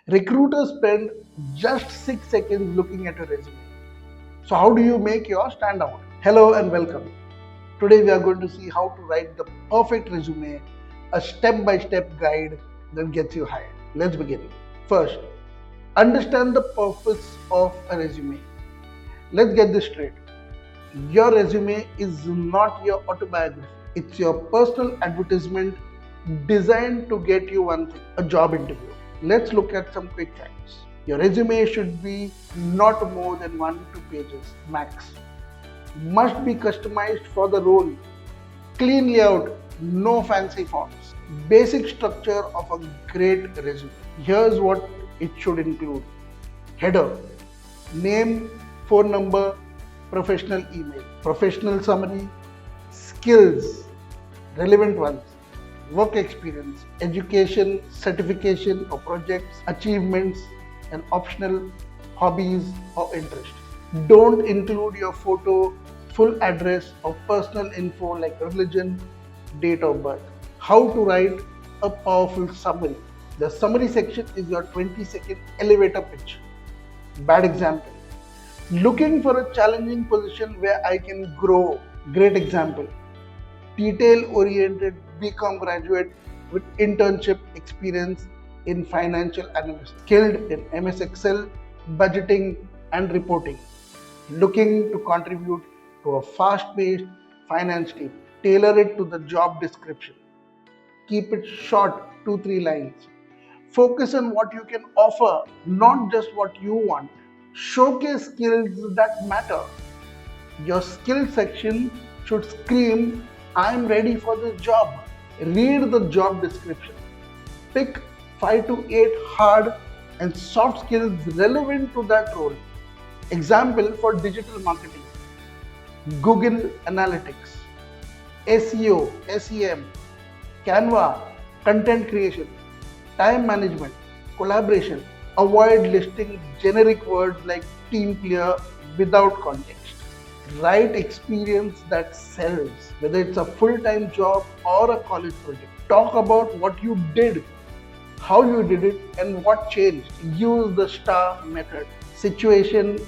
Recruiters spend just 6 seconds looking at a resume. So, how do you make your stand out? Hello and welcome. Today, we are going to see how to write the perfect resume, a step by step guide that gets you hired. Let's begin. First, understand the purpose of a resume. Let's get this straight. Your resume is not your autobiography, it's your personal advertisement designed to get you one thing, a job interview. Let's look at some quick facts. Your resume should be not more than 1 to 2 pages max. Must be customized for the role. Clean layout, no fancy fonts. Basic structure of a great resume. Here's what it should include. Header, name, phone number, professional email, professional summary, skills, relevant ones, work experience, education, certification or projects, achievements, and optional hobbies or interests. Don't include your photo, full address, or personal info like religion, date of birth. How to write a powerful summary. The summary section is your 20-second elevator pitch. Bad example. Looking for a challenging position where I can grow. Great example. Detail oriented BCom graduate with internship experience in financial analysis, skilled in MS Excel, budgeting, and reporting. Looking to contribute to a fast paced finance team. Tailor it to the job description. Keep it short, 2-3 lines. Focus on what you can offer, not just what you want. Showcase skills that matter. Your skill section should scream, I'm ready for this job. Read the job description. Pick 5 to 8 hard and soft skills relevant to that role. Example for digital marketing, Google Analytics, SEO, SEM, Canva, content creation, time management, collaboration. Avoid listing generic words like team player without context. Write experience that sells, whether it's a full-time job or a college project. Talk about what you did, how you did it, and what changed. Use the STAR method. Situation,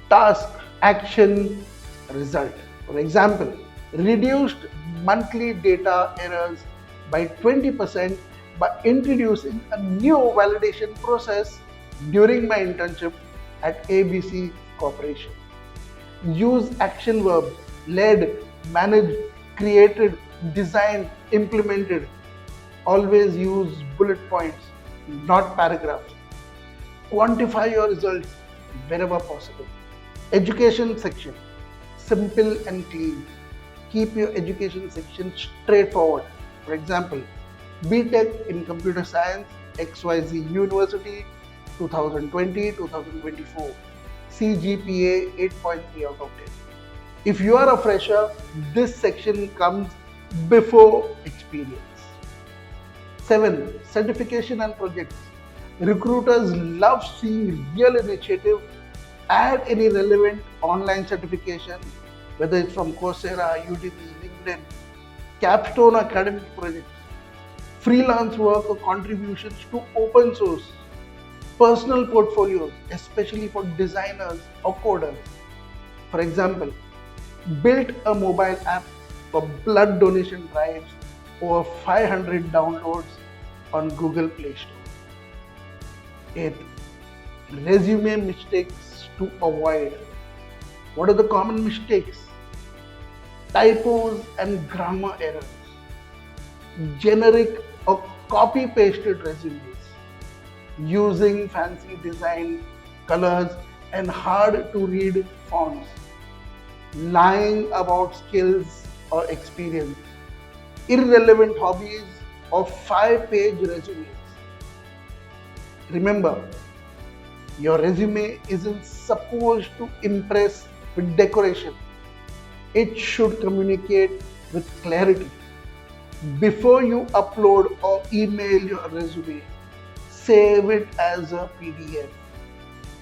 task, action, result. For example, reduced monthly data errors by 20% by introducing a new validation process during my internship at ABC Corporation. Use action verbs: led, managed, created, designed, implemented. Always use bullet points, not paragraphs. Quantify your results wherever possible. Education section, simple and clean. Keep your education section straightforward. For example, BTech in Computer Science, XYZ University, 2020-2024. CGPA 8.3 out of 10. If you are a fresher, this section comes before experience. 7. Certification and projects. Recruiters love seeing real initiative. Add any relevant online certification, whether it's from Coursera, Udemy, LinkedIn, capstone academic projects, freelance work or contributions to open source, personal portfolios, especially for designers or coders. For example, built a mobile app for blood donation drives, over 500 downloads on Google Play Store. 8. Resume mistakes to avoid. What are the common mistakes? Typos and grammar errors, generic or copy pasted resumes, using fancy design, colors, and hard to read fonts, lying about skills or experience, irrelevant hobbies, or 5-page resumes. Remember, your resume isn't supposed to impress with decoration. It should communicate with clarity. Before you upload or email your resume, save it as a PDF.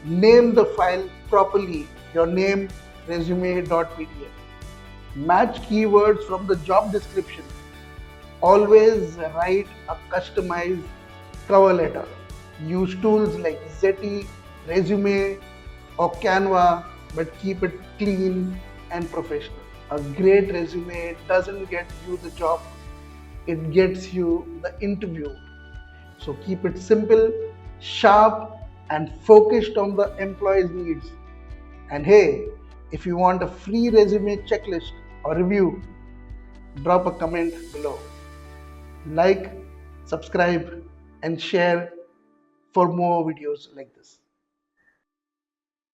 Name the file properly, your name resume.pdf. Match keywords from the job description. Always write a customized cover letter. Use tools like Zeti, Resume, or Canva, but keep it clean and professional. A great resume doesn't get you the job, it gets you the interview. So keep it simple, sharp, and focused on the employee's needs. And hey, if you want a free resume checklist or review, drop a comment below. Like, subscribe, and share for more videos like this.